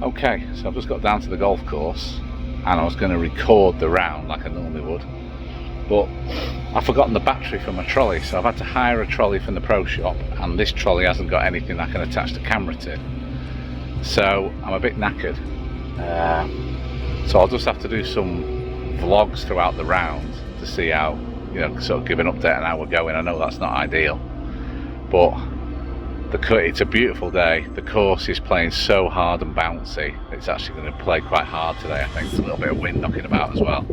Okay, so I've just got down to the golf course and I was going to record the round like I normally would, but I've forgotten the battery for my trolley, so I've had to hire a trolley from the pro shop, and this trolley hasn't got anything I can attach the camera to, so I'm a bit knackered. So I'll just have to do some vlogs throughout the round to see how, you know, sort of give an update on how we're going. I know that's not ideal, but it's a beautiful day. The course is playing so hard and bouncy. It's actually going to play quite hard today, I think. There's a little bit of wind knocking about as well.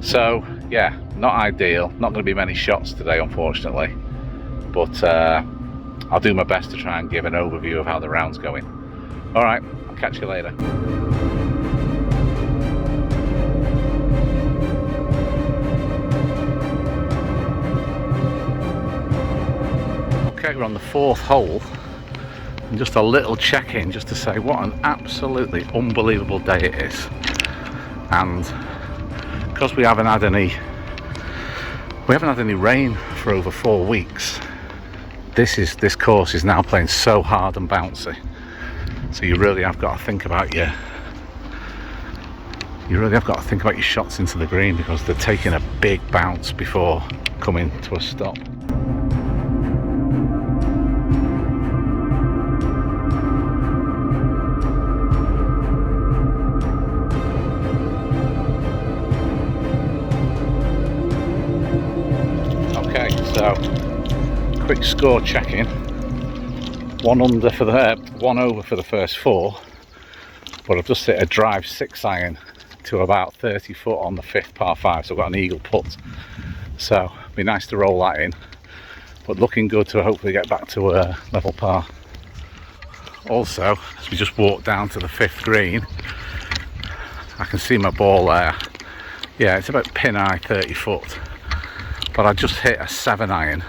So yeah, not ideal. Not going to be many shots today, unfortunately. But I'll do my best to try and give an overview of how the round's going. All right, I'll catch you later. Okay, we're on the 4th hole, and just a little check-in just to say what an absolutely unbelievable day it is. And because we haven't had any rain for over 4 weeks, this course is now playing so hard and bouncy. So you really have got to think about your shots into the green, because they're taking a big bounce before coming to a stop. So, quick score check-in. 1 over for the first 4, but I've just hit a drive 6 iron to about 30 foot on the 5th par 5, so I've got an eagle putt. So it'd be nice to roll that in, but looking good to hopefully get back to a level par. Also, as we just walk down to the 5th green, I can see my ball there. Yeah, it's about pin high, 30 foot. But I just hit a 7 iron,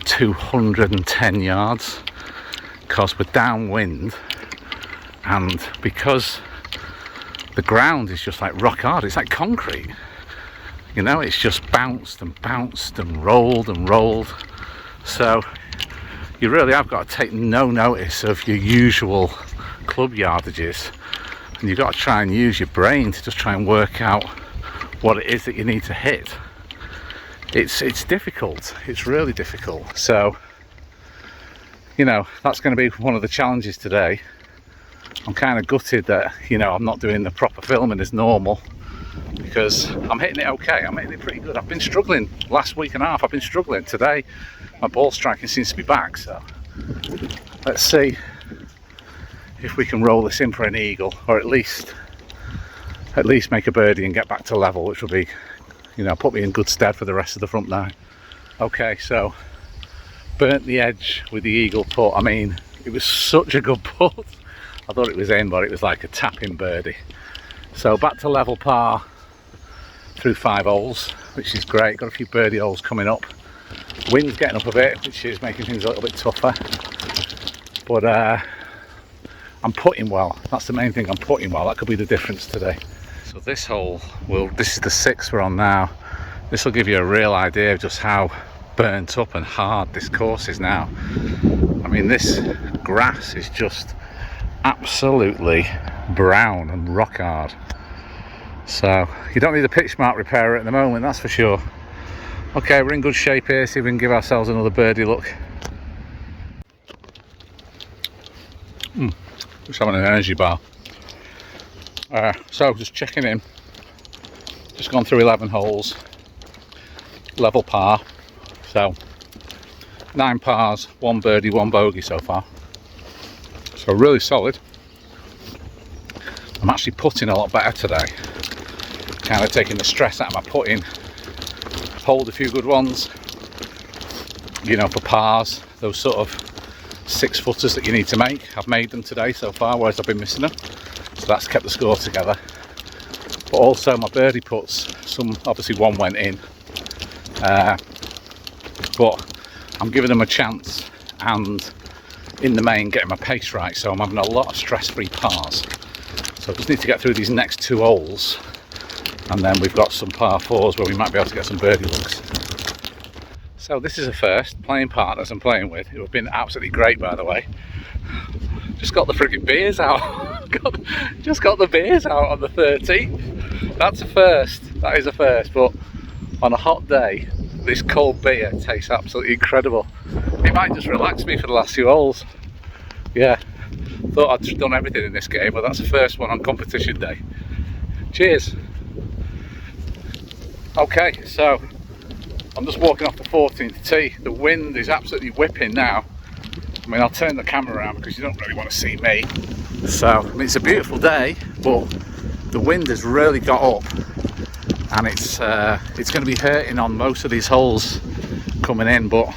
210 yards, because we're downwind, and because the ground is just like rock hard, it's like concrete, you know, it's just bounced and bounced and rolled, so you really have got to take no notice of your usual club yardages, and you've got to try and use your brain to just try and work out what it is that you need to hit. It's difficult, it's really difficult. So, you know, that's going to be one of the challenges today. I'm kind of gutted that, you know, I'm not doing the proper filming as normal, because I'm hitting it okay, I'm hitting it pretty good. I've been struggling last week and a half, I've been struggling. Today my ball striking seems to be back, so let's see if we can roll this in for an eagle, or at least make a birdie and get back to level, which will be, you know, put me in good stead for the rest of the front nine. Okay, so burnt the edge with the eagle putt. I mean, it was such a good putt. I thought it was in, but it was like a tapping birdie. So back to level par through 5 holes, which is great. Got a few birdie holes coming up. Wind's getting up a bit, which is making things a little bit tougher. But I'm putting well. That's the main thing, I'm putting well. That could be the difference today. So this hole, this is the 6th we're on now. This will give you a real idea of just how burnt up and hard this course is now. I mean, this grass is just absolutely brown and rock hard. So you don't need a pitch mark repairer at the moment, that's for sure. Okay, we're in good shape here. See if we can give ourselves another birdie look. Just having an energy bar. So just checking in, just gone through 11 holes, level par, so 9 pars, 1 birdie, 1 bogey so far, so really solid. I'm actually putting a lot better today, kind of taking the stress out of my putting, hold a few good ones, you know, for pars, those sort of 6 footers that you need to make. I've made them today so far, whereas I've been missing them. So that's kept the score together. But also my birdie putts, some obviously 1 went in, but I'm giving them a chance, and in the main getting my pace right, so I'm having a lot of stress-free pars. So I just need to get through these next 2 holes, and then we've got some par 4s where we might be able to get some birdie looks. So this is a first, playing partners I'm playing with, who have been absolutely great, by the way. Just got the frigging beers out. just got the beers out on the 13th. That's a first. That is a first. But on a hot day, this cold beer tastes absolutely incredible. It might just relax me for the last few holes. Yeah, thought I'd done everything in this game, but that's the first one on competition day. Cheers. Okay, so I'm just walking off the 14th tee. The wind is absolutely whipping now. I mean, I'll turn the camera around because you don't really want to see me. So, I mean, it's a beautiful day, but the wind has really got up, and it's going to be hurting on most of these holes coming in. But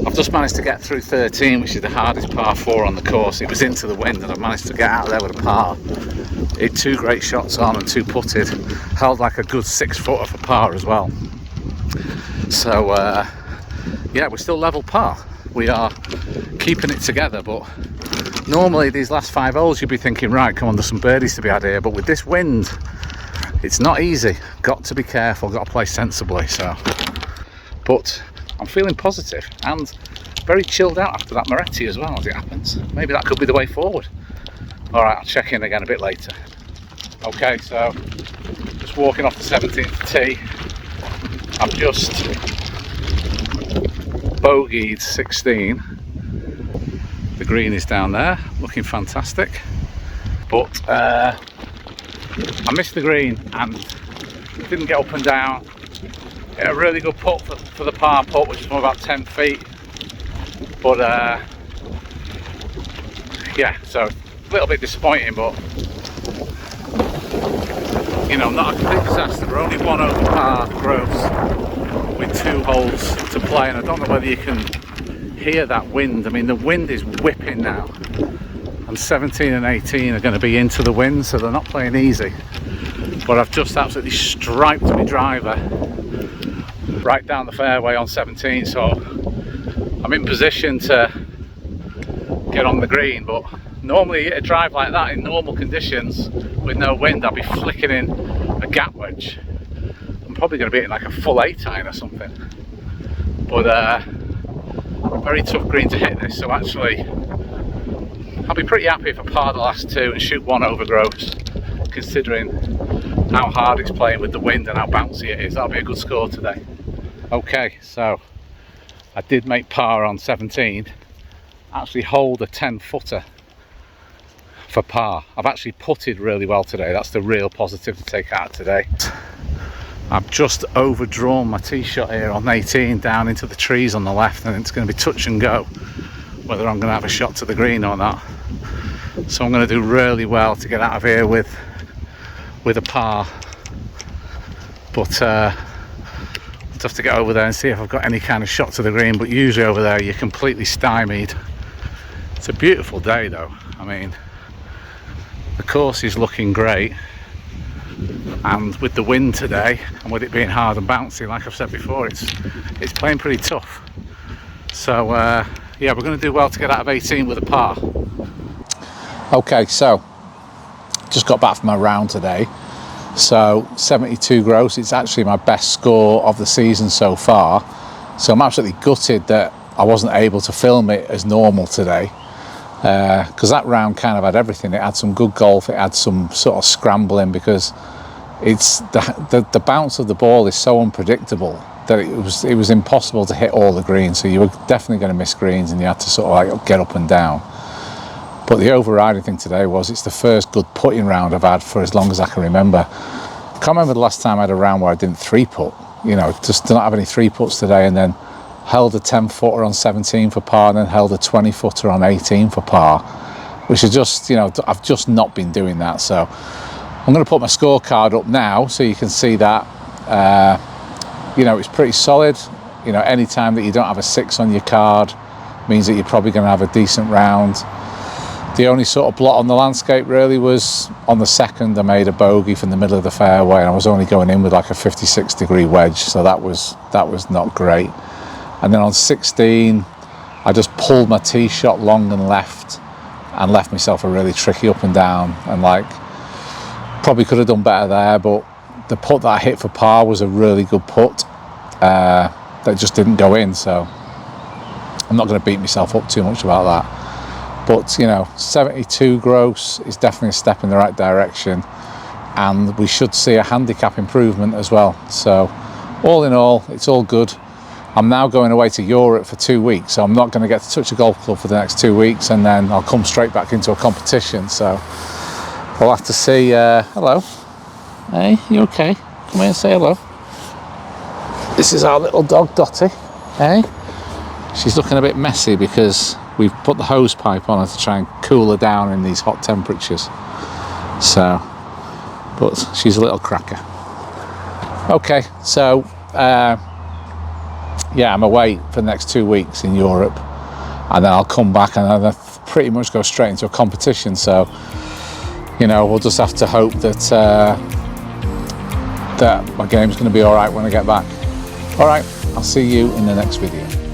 I've just managed to get through 13, which is the hardest par 4 on the course. It was into the wind, and I've managed to get out there with a par. Hit 2 great shots on and 2 putted. Held like a good 6 footer for par as well. So yeah, we're still level par. We are keeping it together, but normally these last 5 holes you'd be thinking, right, come on, there's some birdies to be had here. But with this wind, it's not easy. Got to be careful, got to play sensibly. So, but I'm feeling positive and very chilled out after that Moretti as well, as it happens. Maybe that could be the way forward. Alright, I'll check in again a bit later. Okay, so just walking off the 17th tee. I've just bogeyed 16. The green is down there, looking fantastic. But I missed the green and didn't get up and down. Hit a really good putt for the par putt, which is from about 10 feet. But yeah, so a little bit disappointing, but you know, not a complete disaster. We're only 1 over par gross with 2 holes to play, and I don't know whether you can hear that wind. I mean, the wind is whipping now, and 17 and 18 are going to be into the wind, so they're not playing easy. But I've just absolutely striped my driver right down the fairway on 17, so I'm in position to get on the green. But normally a drive like that in normal conditions with no wind, I'll be flicking in a gap wedge. I'm probably going to be in like a full 8-iron or something. But very tough green to hit this, so actually I'll be pretty happy if I par the last 2 and shoot 1 over gross, considering how hard it's playing with the wind and how bouncy it is. That'll be a good score today. Okay, so I did make par on 17. Actually hold a 10 footer for par. I've actually putted really well today. That's the real positive to take out today. I've just overdrawn my tee shot here on 18 down into the trees on the left, and it's going to be touch and go whether I'm going to have a shot to the green or not. So I'm going to do really well to get out of here with a par. But I'll have to get over there and see if I've got any kind of shot to the green, but usually over there you're completely stymied. It's a beautiful day though. I mean, the course is looking great, and with the wind today and with it being hard and bouncy, like I've said before, it's playing pretty tough. So yeah, we're going to do well to get out of 18 with a par. Okay, so just got back from my round today. So 72 gross, it's actually my best score of the season so far. So I'm absolutely gutted that I wasn't able to film it as normal today, because that round kind of had everything. It had some good golf, it had some sort of scrambling, because it's the bounce of the ball is so unpredictable that it was impossible to hit all the greens. So you were definitely going to miss greens, and you had to sort of like get up and down. But the overriding thing today was it's the first good putting round I've had for as long as I can remember. I can't remember the last time I had a round where I didn't 3-putt. You know, just did not have any 3-putts today, and then held a 10 footer on 17 for par, and then held a 20 footer on 18 for par, which is just, you know, I've just not been doing that. So I'm going to put my scorecard up now so you can see that. You know, it's pretty solid. You know, any time that you don't have a 6 on your card means that you're probably going to have a decent round. The only sort of blot on the landscape really was on the second. I made a bogey from the middle of the fairway, and I was only going in with like a 56-degree wedge, so that was not great. And then on 16, I just pulled my tee shot long and left myself a really tricky up and down, and like probably could have done better there, but the putt that I hit for par was a really good putt that just didn't go in. So I'm not going to beat myself up too much about that. But you know, 72 gross is definitely a step in the right direction, and we should see a handicap improvement as well. So all in all, it's all good. I'm now going away to Europe for 2 weeks, so I'm not going to get to touch a golf club for the next 2 weeks, and then I'll come straight back into a competition. So we'll have to see. Hello. Hey, you okay? Come here and say hello. This is our little dog, Dottie. Hey? She's looking a bit messy because we've put the hose pipe on her to try and cool her down in these hot temperatures. So, but she's a little cracker. Okay, so yeah, I'm away for the next 2 weeks in Europe, and then I'll come back and I'll pretty much go straight into a competition. So, you know, we'll just have to hope that that my game's going to be all right when I get back. All right, I'll see you in the next video.